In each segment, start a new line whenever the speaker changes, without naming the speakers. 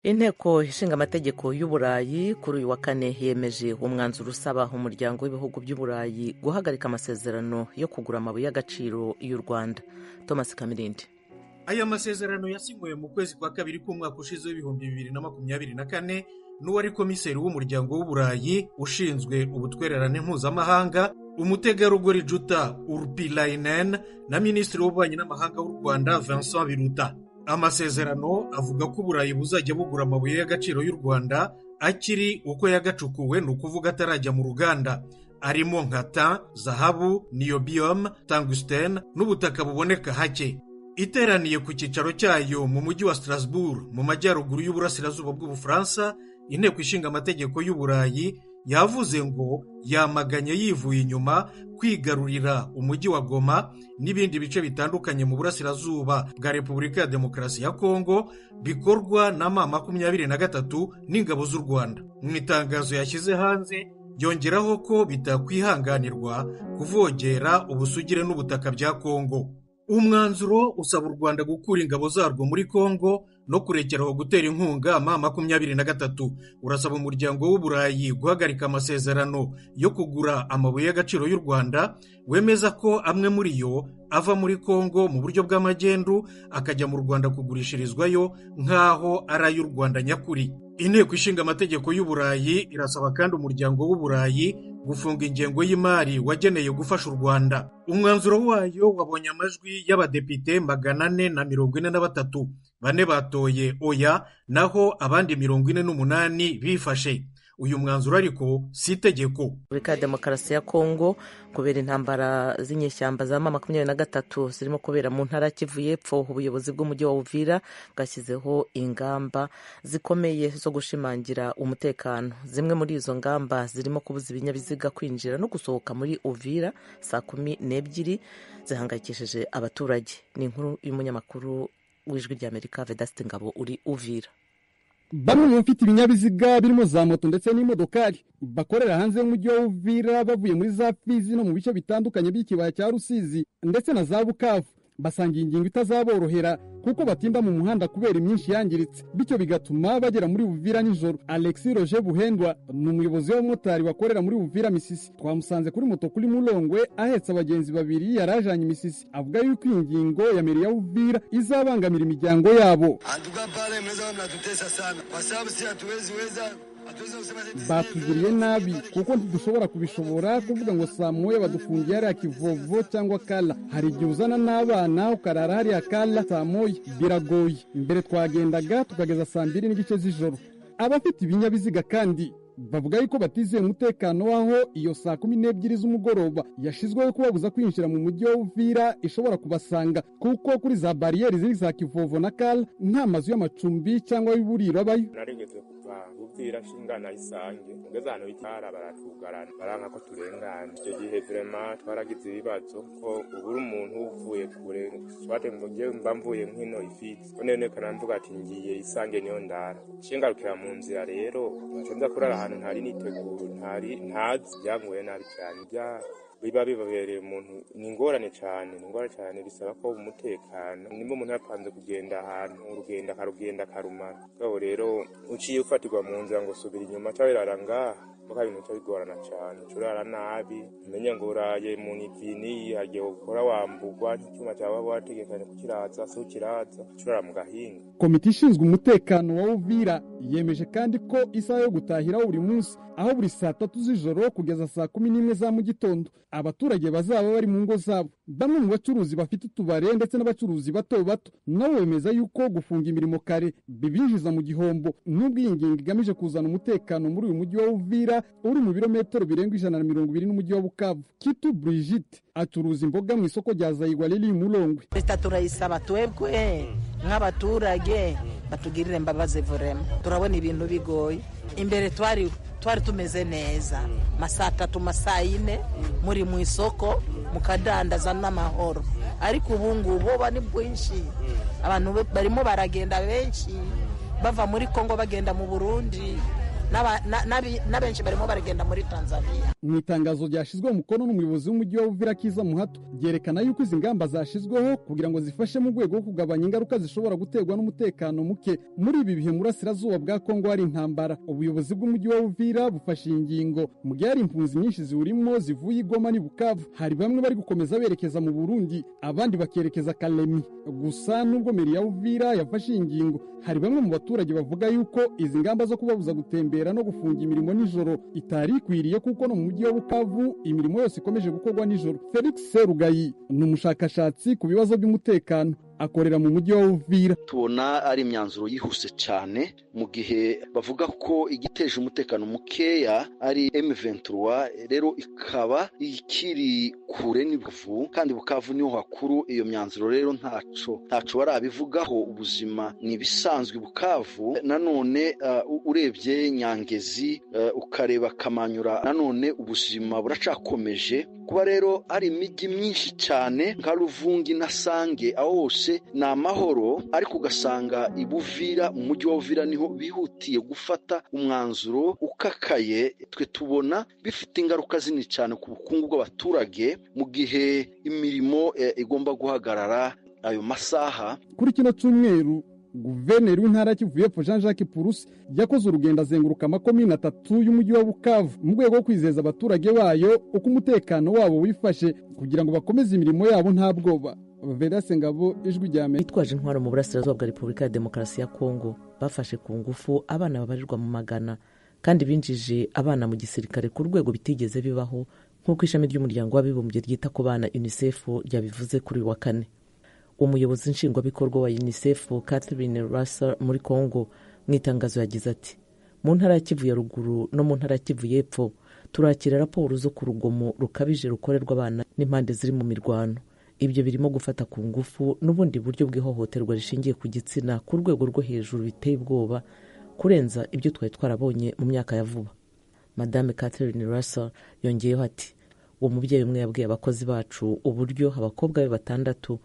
Inteko ishinga amategeko y'Uburayi kuri uyu wa kane yemeje umwanzuro usaba umuryango w'ibihugu by'Uburayi guhagarika amasezerano yo kugura amabuye y'agaciro y'u Rwanda. Thomas Kamirindi.
Aya masezerano yasinywe mu kwezi kwa kabiri k'umwaka ushize w'ibihumbi 2024 n'uwari komiseri w'umuryango w'Uburayi ushinzwe ubutwererane mpuzamahanga, umutegarugori Jutta Urpilainen na minisitiri w'ububanyi n'amahanga w'u Rwanda Vincent Biruta. Amasezerano avuga ko Uburayi buzajya bugura amabuye y'agaciro y'u Rwanda akiri uko yagacukuwe, ni ukuvuga atarajya mu ruganda, arimo nka tan, zahabu, niobium, tungsten n'ubutaka buboneka hake. Iteraniye ku cyicaro cyayo mu mujyi wa Strasbourg mu majyaruguru y'uburasirazuba bw'Ubufaransa, inteko ishinga amategeko y'Uburayi yavuze ngo yamaganye yivuye inyuma kwigarurira umujyi wa Goma n'ibindi bice bitandukanye mu burasirazuba bwa Repubulika ya Demokarasi ya Kongo bikorwa na M23 n'ingabo z'u Rwanda. Mu itangazo yashyize hanze yongeraho ko bitakwihanganirwa kuvogera ubusugire n'ubutaka bya Kongo. Umwanzuro usaba u Rwanda gukura ingabo zarwo muri Kongo no kurekeraho gutera inkunga M23. Urasaba umuryango w'Uburayi guhagarika amasezerano yo kugura amabuye y'agaciro y'u Rwanda, wemeza ko amwe muri yo ava muri Kongo mu buryo bw'amagendu akajya mu Rwanda kugurishirizwayo nk'aho ari ay'u Rwanda nyakuri. Inteko ishinga amategeko y'Uburayi irasaba kandi umuryango w'Uburayi gufunga ingengo y'imari wageneye gufasha u Rwanda. Umwanzuro wayo wabonye amajwi y'abadepite 443, bane batoye oya, naho abandi 48 bifashe. Uyu mwanzuro ariko si itegeko.
Repubulika ya Demokarasi ya Kongo kubera intambara z'inyeshyamba za M23 zirimo kubera mu ntara Kivu y'Epfo, ubuyobozi bw'umujyi wa Uvira bwashyizeho ingamba zikomeye zo gushimangira umutekano. Zimwe muri izo ngamba zirimo kubuza ibinyabiziga kwinjira no gusohoka muri Uvira saa 12 zihangayikishije abaturage. Ni inkuru y'umunyamakuru w'Ijwi ry'Amerika Vedaste Ngabo uri Uvira.
Bamwe mu bafite ibinyabiziga birimo za moto ndetse n'imodokari bakorera hanze y'umujyi wa Uvira bavuye muri za Fizi no mu bice bitandukanye by'ikibaya cya Rusizi ndetse na za Bukavu basanga ingingo itazaborohera kuko batinda mu muhanda kubera imyinshi yangiritse, bityo bigatuma bagera muri Uvira nijoro. Alexis Roger Buhendwa ni umuyobozi w'abamotari bakorera muri Uvira Misisi. Twamusanze kuri moto kuri Mulongwe ahetse abagenzi babiri yarajanye Misisi. Avuga yuko ingingo ya meri ya Uvira izabangamira imiryango yabo. Batugiriye nabi kuko ntidushobora kubishobora kuvuga ngo saa moya badufungiye hariya Kivovo cyangwa Kala. Hari igihe uzana n'abana ukarara hariya Kala saa moya, biragoye. Imbere twagendaga tukageza saa 2 n'igice z'ijoro. Abafite ibinyabiziga kandi bavuga yuko batizeye umutekano waho iyo saa 12 z'umugoroba yashizweho kubabuza kwinjira mu mujyi wa Uvira ishobora kubasanga, kuko kuri za barriere ziri za Kivovo na Kala nta mazu y'amacumbi cyangwa y'uburiro abayo.
Uvira shingana isange ugeze hano bitara baratugarana baranka ko turengana. Icyo gihe vraiment twaragize ibibazo ko ubura umuntu uvuye kure, twate mvuye mbamvuye nkino Ifizi none kana mvuga ati ngiye isange niyo ndara shingarukira mu nzira. Rero nza kurara ahantu ntari nitegura ntazi byanguye nabi cyane biba bibabereye umuntu. Ni ingorane cyane bisaba ko umutekano nimba umuntu yapanze kugenda ahantu urugenda karumana gabo. Rero uciye ufatirwa mu nzira ngo subira inyuma cyabirara ngaha baka ibintu cyabigorana cyane, curara nabi umenya ngo uraye mu nivini agiye gukora wambugwa n'icyuma cyawe wategekanye kukiraza so kiraza curara mu gahinga.
Komite ishinzwe umutekano wa Uvira yemeje kandi ko isaha yo gutahira buri munsi aho buri saa 3 z'ijoro kugeza saa 11 za mu gitondo abaturage bazaba bari mu ngo zabo. Bamwe mu bacuruzi bafite utubare ndetse n'abacuruzi bato bato nabo bemeza yuko gufunga imirimo kare bibinjiza mu gihombo, nubwo iyi ngingo igamije kuzana umutekano muri uyu mujyi wa Uvira uri mu birometero birenga 120 n'umujyi wa Bukavu. Kitu Brigitte acuruza imboga mu isoko rya Zayigwa riri Mulongwe.
Leta turayisaba twebwe nk'abaturage batugirire imbabazi vrema, turabona ibintu bigoye. Imbere twari tumeze neza, masaa 3 masaa 4 muri mu isoko mukadandaza n'amahoro, ariko ubu ngubu bani bwinshi abantu barimo baragenda benshi bava muri Kongo bagenda mu Burundi n'abenshi barimo baragenda muri Tanzania.
Mu itangazo ryashyizweho umukono n'umuyobozi w'umujyi wa Uvira Kiza Muhato ryerekana yuko izi ngamba zashyizweho kugira ngo zifashe mu rwego rwo kugabanya ingaruka zishobora guterwa n'umutekano muke. Muri ibi bihe mu burasirazuba bwa Kongo hari intambara, ubuyobozi bw'umujyi wa Uvira bufashe ingingo mu gihe hari impunzi nyinshi ziwurimo zivuye i Goma n'i Bukavu. Hari bamwe bari gukomeza berekeza mu Burundi, abandi bakerekeza Kalemi. Gusa nubwo meri ya Uvira yafashe ingingo, hari bamwe mu baturage bavuga yuko izi ngamba zo kubabuza gutembera no gufunga imirimo nijoro itari ikwiriye, kuko no mu mujyi wa Bukavu imirimo yose ikomeje gukorwa nijoro. Felix Serugayi ni umushakashatsi ku bibazo by'umutekano, akorera mu mujyi wa Uvira.
Tubona ari imyanzuro yihuse cyane mu gihe bavuga ko igiteje umutekano mukeya ari M23, rero ikaba ikiri kure n'Ibukavu, kandi Bukavu niho hakuru. Iyo myanzuro rero ntaco barabivugaho. Ubuzima ni bisanzwe Bukavu. Nanone urebye Nyangezi ukareba Kamanyura, nanone ubuzima buracakomeje. Kuba rero ari imijyi myinshi cyane nka Ruvungi na Sange, aho hose ni amahoro, ariko ugasanga Ibuvira, mu mujyi wa Uvira niho bihutiye gufata umwanzuro ukakaye. Twe tubona bifite ingaruka zini cyane ku bukungu bw'abaturage mu gihe imirimo igomba guhagarara ayo masaha.
Kuri kino cyumweru Guverineri w'intara Kivu y'Epfo Jean-Jacques Purusi yakoze urugendo azenguruka amakomine 3 y'umujyi wa Bukavu mu rwego rwo kwizeza abaturage bayo uko umutekano wabo wifashe kugira ngo bakomeze imirimo yabo nta bwoba. Vedaste Ngabo, Ijwi rya Amerika.
Bitwaje intwaro mu burasirazuba bwa Repubulika ya Demokarasi ya Kongo bafashe ku ngufu abana babarirwa mu magana, kandi binjije abana mu gisirikare ku rwego bitigeze bibaho, nk'uko ishami ry'umuryango w'abibumbye ryita ku bana UNICEF ryabivuze kuri wa kane. Umuyobozi nshingwabikorwa wa UNICEF Catherine Russell muri Kongo mu itangazo yagize ati: mu ntara ya Kivu ya ruguru no mu ntara ya Kivu y'Epfo turakira raporo zo ku rugomo rukabije rukorerwa abana n'impande ziri mu mirwano. Ibyo birimo gufata ku ngufu n'ubundi buryo bw'ihohoterwa rishingiye ku gitsina ku rwego rwo hejuru biteye ubwoba kurenza ibyo twari twarabonye mu myaka ya vuba. Madame Catherine Russell yongeyeho ati: uwo mubyeyi umwe yabwiye abakozi bacu uburyo abakobwa be 6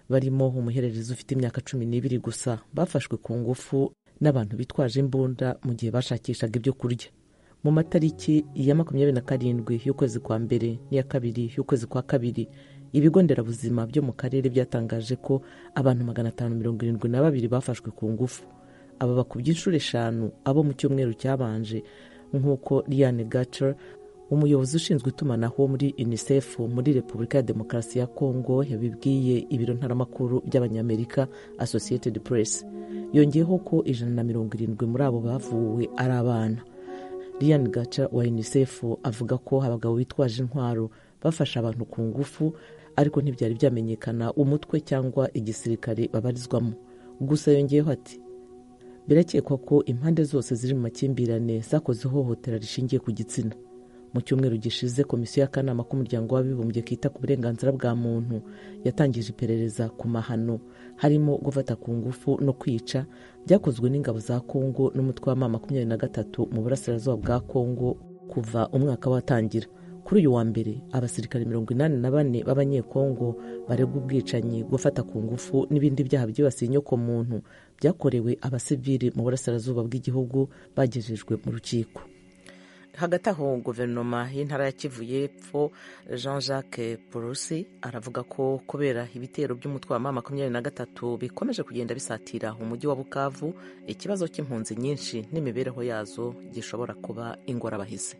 barimo umuhererezi ufite imyaka 12 gusa bafashwe ku ngufu n'abantu bitwaje imbunda mu gihe bashakishaga ibyo kurya. Mu matariki ya 27 y'ukwezi kwa mbere n'iya 2 y'ukwezi kwa kabiri, ibigo nderabuzima byo mu karere byatangaje ko abantu 572 bafashwe ku ngufu. Aba bakubye inshuro 5 abo mu cyumweru cyabanje, nk'uko Liane Gatcher, umuyobozi ushinzwe itumanaho muri UNICEF muri Repubulika ya Demokarasi ya Kongo, yabibwiye ibiro ntaramakuru by'Abanyamerika Associated Press. Yongeyeho ko 170 muri abo bavuwe ari abana. Liane Gatcher wa UNICEF avuga ko abagabo bitwaje intwaro bafasha abantu ku ngufu, ariko ntibyari byamenyekana umutwe cyangwa igisirikare babarizwamo. Gusa yongeyeho ati: birakekwa ko impande zose ziri mu makimbirane zakoze ihohotera rishingiye ku gitsina. Mu cyumweru gishize, komisiyo y'akanama k'umuryango w'abibumbye kita ku burenganzira bwa muntu yatangije iperereza ku mahano harimo gufata ku ngufu no kwica byakozwe n'ingabo za Kongo n'umutwe wa M23 mu burasirazuba bwa Kongo kuva umwaka watangira. Kuri uyu wa mbere, abasirikare 84 b'abanyekongo baregwa ubwicanyi, gufata ku ngufu n'ibindi byaha byibasiye inyoko muntu byakorewe abasivili mu burasirazuba bw'igihugu bagejejwe mu rukiko. Hagati aho, guverinoma y'intara ya Kivu y'Epfo Jean-Jacques Purusi aravuga ko kubera ibitero by'umutwe wa M23 bikomeje kugenda bisatira umujyi wa Bukavu, ikibazo cy'impunzi nyinshi n'imibereho yazo gishobora kuba ingorabahizi.